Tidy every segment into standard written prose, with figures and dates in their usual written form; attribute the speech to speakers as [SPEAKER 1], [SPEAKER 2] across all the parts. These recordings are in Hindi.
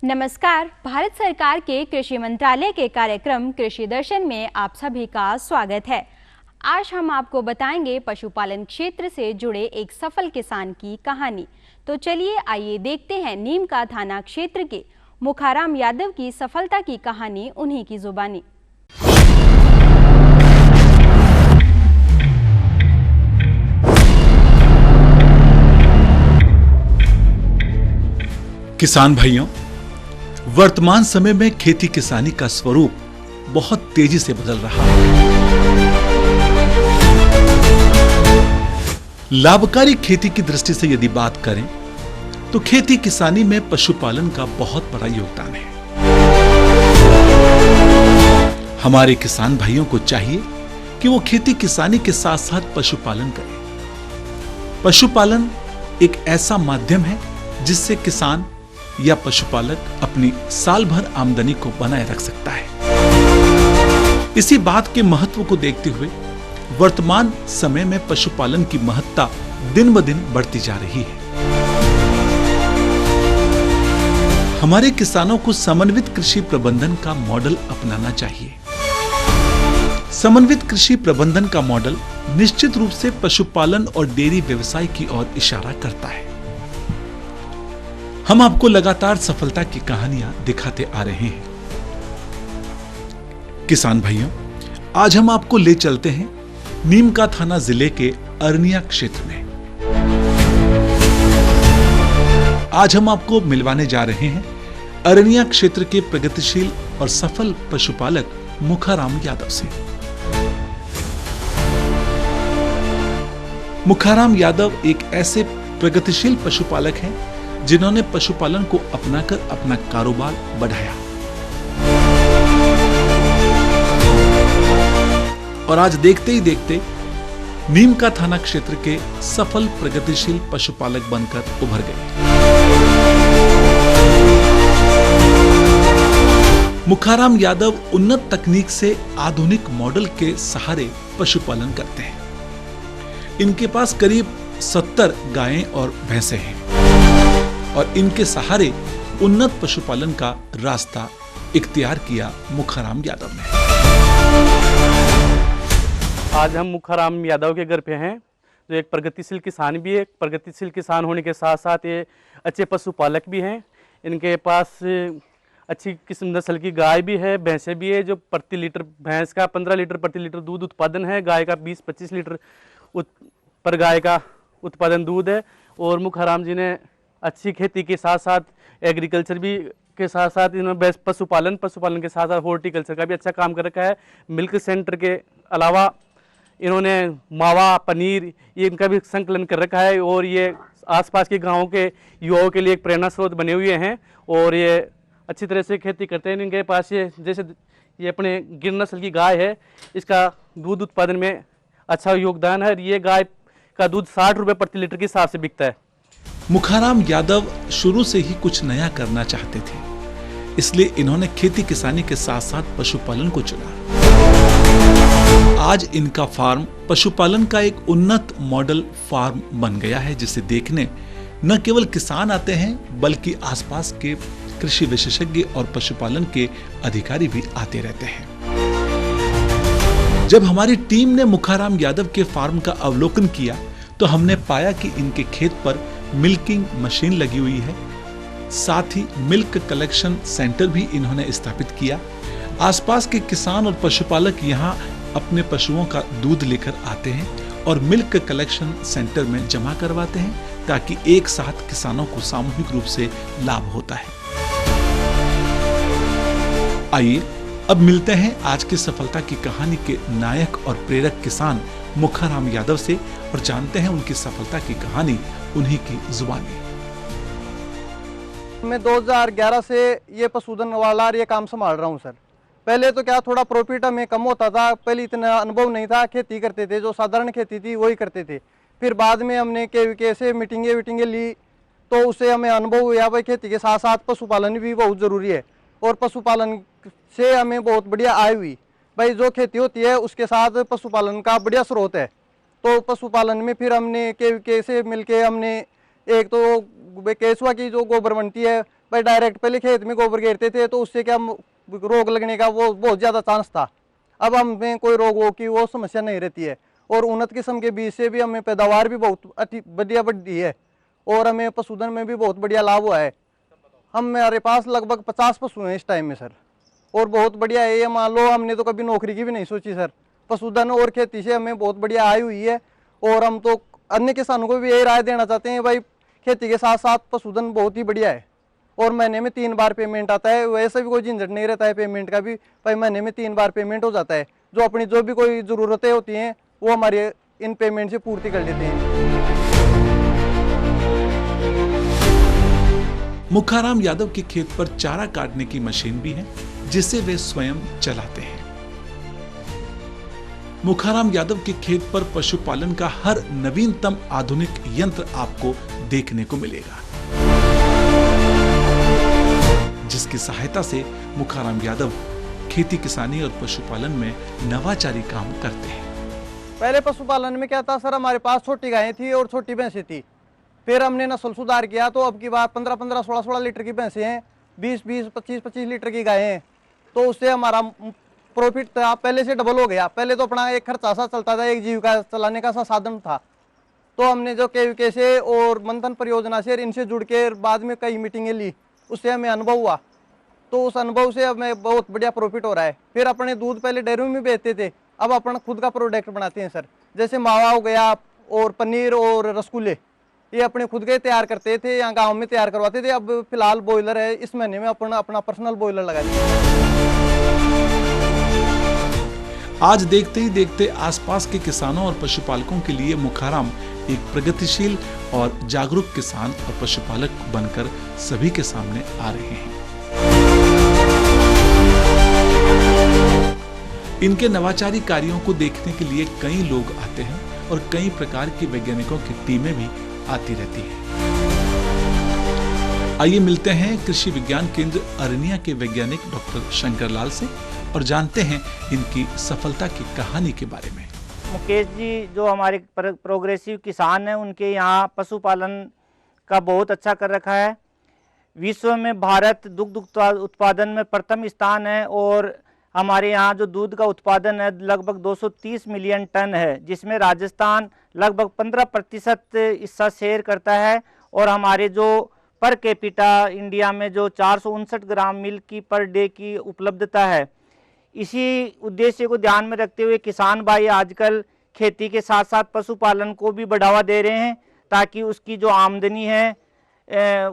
[SPEAKER 1] नमस्कार। भारत सरकार के कृषि मंत्रालय के कार्यक्रम कृषि दर्शन में आप सभी का स्वागत है। आज हम आपको बताएंगे पशुपालन क्षेत्र से जुड़े एक सफल किसान की कहानी। तो चलिए आइए देखते हैं नीमका थाना क्षेत्र के मुखाराम यादव की सफलता की कहानी उन्हीं की जुबानी।
[SPEAKER 2] किसान भाइयों, वर्तमान समय में खेती किसानी का स्वरूप बहुत तेजी से बदल रहा है। लाभकारी खेती की दृष्टि से यदि बात करें तो खेती किसानी में पशुपालन का बहुत बड़ा योगदान है। हमारे किसान भाइयों को चाहिए कि वो खेती किसानी के साथ साथ पशुपालन करें। पशुपालन एक ऐसा माध्यम है जिससे किसान या पशुपालक अपनी साल भर आमदनी को बनाए रख सकता है। इसी बात के महत्व को देखते हुए वर्तमान समय में पशुपालन की महत्ता दिन ब दिन बढ़ती जा रही है। हमारे किसानों को समन्वित कृषि प्रबंधन का मॉडल अपनाना चाहिए। समन्वित कृषि प्रबंधन का मॉडल निश्चित रूप से पशुपालन और डेयरी व्यवसाय की ओर इशारा करता है। हम आपको लगातार सफलता की कहानियां दिखाते आ रहे हैं। किसान भाइयों, आज हम आपको ले चलते हैं नीमका थाना जिले के अरनिया क्षेत्र में। आज हम आपको मिलवाने जा रहे हैं अरनिया क्षेत्र के प्रगतिशील और सफल पशुपालक मुखाराम यादव से। मुखाराम यादव एक ऐसे प्रगतिशील पशुपालक हैं जिन्होंने पशुपालन को अपनाकर अपना कारोबार बढ़ाया और आज देखते ही देखते नीमका थाना क्षेत्र के सफल प्रगतिशील पशुपालक बनकर उभर गए। मुखाराम यादव उन्नत तकनीक से आधुनिक मॉडल के सहारे पशुपालन करते हैं। इनके पास करीब 70 गायें और भैंसें हैं और इनके सहारे उन्नत पशुपालन का रास्ता इख्तियार किया मुखाराम यादव ने।
[SPEAKER 3] आज हम मुखाराम यादव के घर पे हैं, जो एक प्रगतिशील किसान भी है। प्रगतिशील किसान होने के साथ साथ ये अच्छे पशुपालक भी हैं। इनके पास अच्छी किस्म नस्ल की गाय भी है, भैंसें भी है, जो प्रति लीटर भैंस का 15 लीटर प्रति लीटर दूध उत्पादन है, गाय का 20-25 लीटर पर गाय का उत्पादन दूध है। और मुखाराम जी ने अच्छी खेती के साथ साथ एग्रीकल्चर भी के साथ साथ इन्होंने पशुपालन के साथ साथ हॉर्टिकल्चर का भी अच्छा काम कर रखा है। मिल्क सेंटर के अलावा इन्होंने मावा, पनीर, ये इनका भी संकलन कर रखा है और ये आसपास के गांवों के युवाओं के लिए एक प्रेरणा स्रोत बने हुए हैं और ये अच्छी तरह से खेती करते हैं। इनके पास ये जैसे ये अपने गिर नस्ल की गाय है, इसका दूध उत्पादन में अच्छा योगदान है। ये गाय का दूध 60 रुपये प्रति लीटर के हिसाब से बिकता है।
[SPEAKER 2] मुखाराम यादव शुरू से ही कुछ नया करना चाहते थे, इसलिए इन्होंने खेती किसानी के साथ साथ पशुपालन को चुना। आज इनका फार्म पशुपालन का एक उन्नत मॉडल फार्म बन गया है, जिसे देखने न केवल किसान आते हैं बल्कि आसपास के कृषि विशेषज्ञ और पशुपालन के अधिकारी भी आते रहते हैं। जब हमारी टीम ने मुखाराम यादव के फार्म का अवलोकन किया तो हमने पाया कि इनके खेत पर मिल्किंग मशीन लगी हुई है। साथ ही मिल्क कलेक्शन सेंटर भी इन्होंने स्थापित किया। आसपास के किसान और पशुपालक यहाँ अपने पशुओं का दूध लेकर आते हैं और मिल्क कलेक्शन सेंटर में जमा करवाते हैं, ताकि एक साथ किसानों को सामूहिक रूप से लाभ होता है। आइए अब मिलते हैं आज की सफलता की कहानी के नायक और प्रेरक किसान मुखाराम यादव से और जानते हैं उनकी सफलता की कहानी उन्हीं की जुबानी।
[SPEAKER 4] मैं 2011 से ये पशुधन वाला ये काम संभाल रहा हूँ सर। पहले तो क्या थोड़ा प्रॉफिट हमें कम होता था, पहले इतना अनुभव नहीं था, खेती करते थे, जो साधारण खेती थी वही करते थे। फिर बाद में हमने के से मीटिंगें ली तो उससे हमें अनुभव हुआ भाई खेती के साथ साथ पशुपालन भी बहुत ज़रूरी है और पशुपालन से हमें बहुत बढ़िया आय हुई। भाई जो खेती होती है उसके साथ पशुपालन का बढ़िया स्रोत है। तो पशुपालन में फिर हमने के से मिलके हमने एक तो केसुआ की जो गोबर बनती है भाई डायरेक्ट पहले खेत में गोबर घेरते थे तो उससे क्या रोग लगने का वो बहुत ज़्यादा चांस था। अब हमें कोई रोग हो की वो समस्या नहीं रहती है और उन्नत किस्म के बीज से भी हमें पैदावार भी बहुत अति बढ़िया बढ़ी है और हमें पशुधन में भी बहुत बढ़िया लाभ हुआ है। हमारे पास लगभग 50 पशु हैं इस टाइम में सर और बहुत बढ़िया है। ये मान लो हमने तो कभी नौकरी की भी नहीं सोची सर, पशुधन और खेती से हमें बहुत बढ़िया आय हुई है और हम तो अन्य किसानों को भी यही राय देना चाहते हैं भाई खेती के साथ साथ पशुधन बहुत ही बढ़िया है और महीने में 3 बार पेमेंट आता है। वैसे भी कोई झंझट नहीं रहता है पेमेंट का भी, भाई महीने में 3 बार पेमेंट हो जाता है। जो अपनी जो भी कोई ज़रूरतें होती हैं वो हमारी इन पेमेंट से पूर्ति कर लेते हैं।
[SPEAKER 2] मुखाराम यादव के खेत पर चारा काटने की मशीन भी है जिसे वे स्वयं चलाते हैं। मुखाराम यादव के खेत पर पशुपालन का हर नवीनतम आधुनिक यंत्र आपको देखने को मिलेगा, जिसकी सहायता से मुखाराम यादव खेती किसानी और पशुपालन में नवाचारी काम करते हैं।
[SPEAKER 4] पहले पशुपालन में क्या था सर, हमारे पास छोटी गायें थी और छोटी भैंसें थी। फिर हमने नस्ल सुधार किया तो अब की बार 15-15, 16-16 लीटर की भैंसें हैं, 20-20, 25-25 लीटर की गायें हैं। तो उससे हमारा प्रॉफिट था पहले से डबल हो गया। पहले तो अपना एक खर्चा सा चलता था, एक जीविका चलाने का सा साधन था। तो हमने जो KVK से और मंथन परियोजना से इनसे जुड़ के बाद में कई मीटिंगें ली, उससे हमें अनुभव हुआ। तो उस अनुभव से हमें बहुत बढ़िया प्रॉफिट हो रहा है। फिर अपने दूध पहले डेयरी में बेचते थे, अब अपन खुद का प्रोडक्ट बनाते हैं सर। जैसे मावा हो गया और पनीर और रसगुल्ले, ये अपने खुद के तैयार करते थे, यहाँ गांव में तैयार करवाते थे। अब फिलहाल बॉयलर है, इस महीने में अपना पर्सनल बॉयलर लगा दिया।
[SPEAKER 2] आज देखते ही देखते आसपास के किसानों और पशुपालकों के लिए मुखाराम एक प्रगतिशील और जागरूक किसान और पशुपालक बनकर सभी के सामने आ रहे हैं। इनके नवाचारी कार्यों को देखने के लिए कई लोग आते हैं और कई प्रकार की वैज्ञानिकों की टीमें भी आती रहती हैं। आइए मिलते हैं कृषि विज्ञान केंद्र अरनिया के वैज्ञानिक डॉक्टर शंकर लाल से और जानते हैं इनकी सफलता की कहानी के बारे में।
[SPEAKER 5] मुकेश जी जो हमारे प्रोग्रेसिव किसान हैं, उनके यहाँ पशुपालन का बहुत अच्छा कर रखा है। विश्व में भारत दुग्ध उत्पादन में प्रथम स्थान है और हमारे यहाँ जो दूध का उत्पादन है लगभग 230 मिलियन टन है, जिसमें राजस्थान लगभग 15% हिस्सा शेयर करता है। और हमारे जो पर कैपिटा इंडिया में जो 459 ग्राम मिल्क की पर डे की उपलब्धता है, इसी उद्देश्य को ध्यान में रखते हुए किसान भाई आजकल खेती के साथ साथ पशुपालन को भी बढ़ावा दे रहे हैं ताकि उसकी जो आमदनी है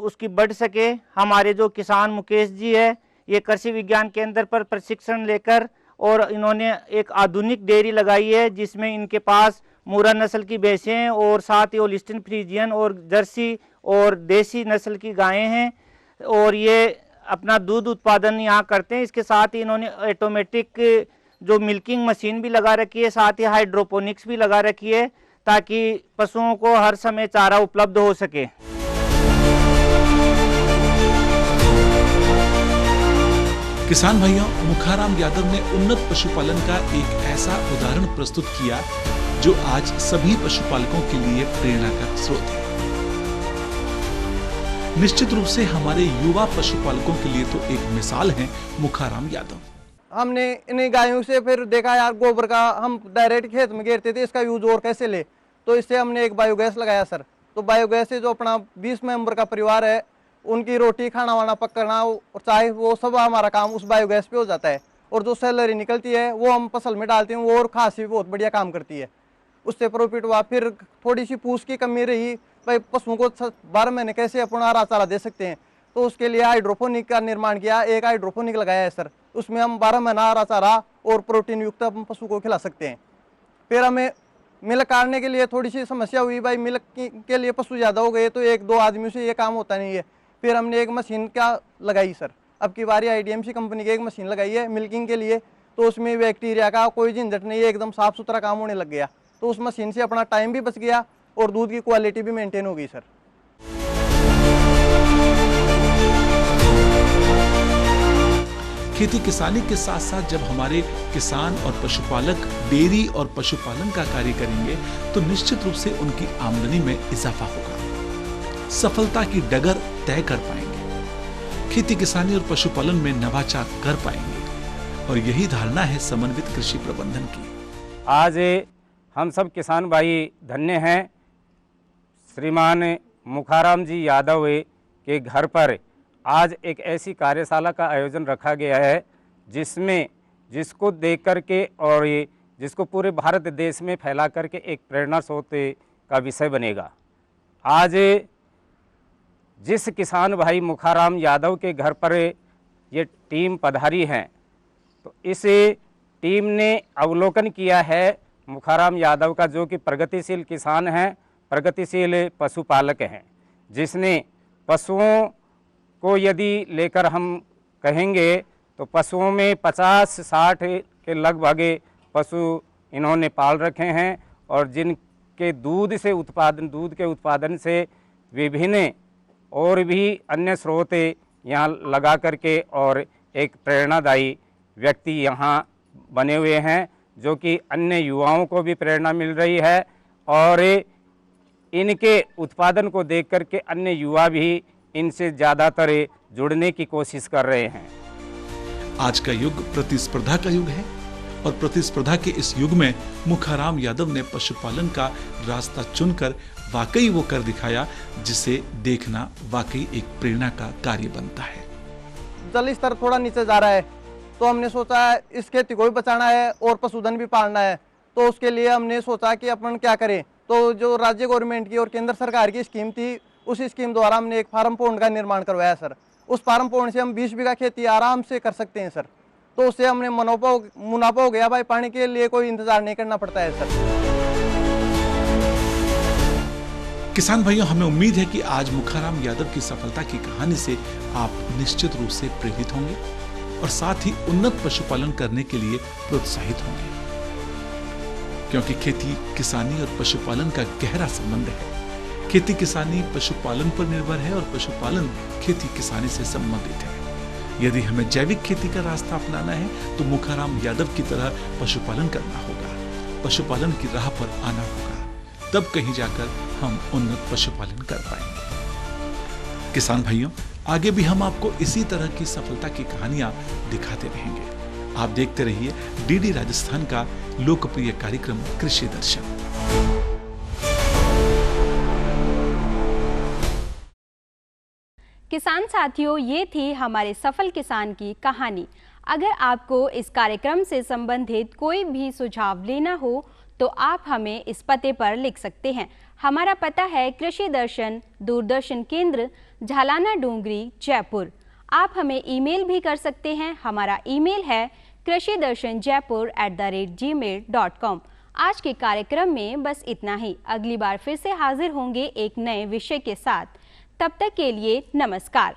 [SPEAKER 5] उसकी बढ़ सके। हमारे जो किसान मुकेश जी है, ये कृषि विज्ञान केंद्र पर प्रशिक्षण लेकर और इन्होंने एक आधुनिक डेयरी लगाई है जिसमें इनके पास मुर्रा नस्ल की भैंसें हैं और साथ ही होल्स्टीन फ्रीजियन और जर्सी और देसी नस्ल की गायें हैं और ये अपना दूध उत्पादन यहाँ करते हैं। इसके साथ ही इन्होंने ऑटोमेटिक जो मिल्किंग मशीन भी लगा रखी है, साथ ही हाइड्रोपोनिक्स भी लगा रखी है ताकि पशुओं को हर समय चारा उपलब्ध हो सके।
[SPEAKER 2] किसान भाइयों, मुखाराम यादव ने उन्नत पशुपालन का एक ऐसा उदाहरण प्रस्तुत किया जो आज सभी पशुपालकों के लिए प्रेरणा का स्रोत है। निश्चित रूप से हमारे युवा पशुपालकों के लिए तो एक मिसाल है मुखाराम यादव।
[SPEAKER 4] हमने इन गायों से फिर देखा यार गोबर का हम डायरेक्ट खेत में घेरते थे, इसका यूज और कैसे ले, तो इससे हमने एक बायोगैस लगाया सर। तो बायोगैस से जो अपना 20 मेंबर का परिवार है, उनकी रोटी खाना वाना पकाना और चाहे वो सब हमारा काम उस बायोगैस पे हो जाता है। और जो सैलरी निकलती है वो हम फसल में डालते हैं, वो और खास भी बहुत बढ़िया काम करती है, उससे प्रॉफिट हुआ। फिर थोड़ी सी पूछ की कमी रही, भाई पशुओं को 12 महीने कैसे अपना हरा चारा दे सकते हैं, तो उसके लिए हाइड्रोपोनिक का निर्माण किया। एक हाइड्रोपोनिक लगाया है सर, उसमें हम 12 महीना हरा चारा और प्रोटीन युक्त हम पशु को खिला सकते हैं। फिर हमें मिल्क काटने के लिए थोड़ी सी समस्या हुई, भाई मिल्क के लिए पशु ज़्यादा हो गए तो 1-2 आदमियों से ये काम होता नहीं है। फिर हमने एक मशीन क्या लगाई सर, अब की बारी IDMC कंपनी की एक मशीन लगाई है मिल्किंग के लिए। तो उसमें बैक्टीरिया का कोई झंझट नहीं है, एकदम साफ सुथरा काम होने लग गया। तो उस मशीन से अपना टाइम भी बच गया और दूध की क्वालिटी भी मेंटेन हो गई सर।
[SPEAKER 2] खेती किसानी के साथ साथ जब हमारे किसान और पशुपालक डेयरी और पशुपालन का कार्य करेंगे तो निश्चित रूप से उनकी आमदनी में इजाफा होगा, सफलता की डगर तय कर पाएंगे। खेती किसानी और पशुपालन में नवाचार कर पाएंगे। और यही धारणा है समन्वित कृषि प्रबंधन की।
[SPEAKER 6] आज हम सब किसान भाई धन्य हैं। श्रीमान मुखाराम जी यादव के घर पर आज एक ऐसी कार्यशाला का आयोजन रखा गया है जिसको देख करके और ये जिसको पूरे भारत देश में फैला करके एक प्रेरणा स्रोत का विषय बनेगा। आज जिस किसान भाई मुखाराम यादव के घर पर ये टीम पधारी है, तो इस टीम ने अवलोकन किया है मुखाराम यादव का, जो कि प्रगतिशील किसान हैं, प्रगतिशील पशुपालक हैं, जिसने पशुओं को यदि लेकर हम कहेंगे तो पशुओं में 50-60 के लगभग पशु इन्होंने पाल रखे हैं और जिनके दूध के उत्पादन से विभिन्न और भी अन्य स्रोत यहाँ लगा करके और एक प्रेरणादायी व्यक्ति यहाँ बने हुए हैं, जो कि अन्य युवाओं को भी प्रेरणा मिल रही है और इनके उत्पादन को देख करके अन्य युवा भी इनसे ज़्यादातर जुड़ने की कोशिश कर रहे हैं।
[SPEAKER 2] आज का युग प्रतिस्पर्धा का युग है और प्रतिस्पर्धा के इस युग में मुखाराम यादव ने पशुपालन का रास्ता चुनकर वाकई वो कर दिखाया, जिसे देखना वाकई एक प्रेरणा का कार्य बनता है।
[SPEAKER 4] जल स्तर थोड़ा नीचे जा रहा है, तो हमने सोचा इस खेती को भी बचाना है और पशुधन भी पालना है। तो उसके लिए हमने सोचा कि अपन क्या करें। तो जो राज्य गवर्नमेंट की और केंद्र सरकार की स्कीम थी, उस स्कीम द्वारा हमने एक फार्म पॉन्ड का निर्माण करवाया सर। उस फार्म पॉन्ड से हम 20 बीघा खेती आराम से कर सकते हैं सर। तो उससे हमने मुनाफा हो गया भाई, पानी के लिए कोई इंतजार नहीं करना पड़ता है सर।
[SPEAKER 2] किसान भाइयों, हमें उम्मीद है कि आज मुखाराम यादव की सफलता की कहानी से आप निश्चित रूप से प्रेरित होंगे और साथ ही उन्नत पशुपालन करने के लिए प्रोत्साहित होंगे, क्योंकि खेती किसानी और पशुपालन का गहरा संबंध है। खेती किसानी पशुपालन पर निर्भर है और पशुपालन खेती किसानी से संबंधित है। यदि हमें जैविक खेती का रास्ता अपनाना है तो मुखाराम यादव की तरह पशुपालन करना होगा, पशुपालन की राह पर आना होगा, तब कहीं जाकर हम उन्नत पशुपालन कर पाएंगे। किसान भाइयों, आगे भी हम आपको इसी तरह की सफलता की कहानियां दिखाते रहेंगे। आप देखते रहिए डीडी राजस्थान का लोकप्रिय कार्यक्रम कृषि दर्शन।
[SPEAKER 1] किसान साथियों, ये थी हमारे सफल किसान की कहानी। अगर आपको इस कार्यक्रम से संबंधित कोई भी सुझाव लेना हो तो आप हमें इस पते पर लिख सकते हैं। हमारा पता है कृषि दर्शन, दूरदर्शन केंद्र, झालाना डूंगरी, जयपुर। आप हमें ईमेल भी कर सकते हैं। हमारा ईमेल है krishidarshanjaipur@gmail.com। आज के कार्यक्रम में बस इतना ही। अगली बार फिर से हाजिर होंगे एक नए विषय के साथ। तब तक के लिए नमस्कार।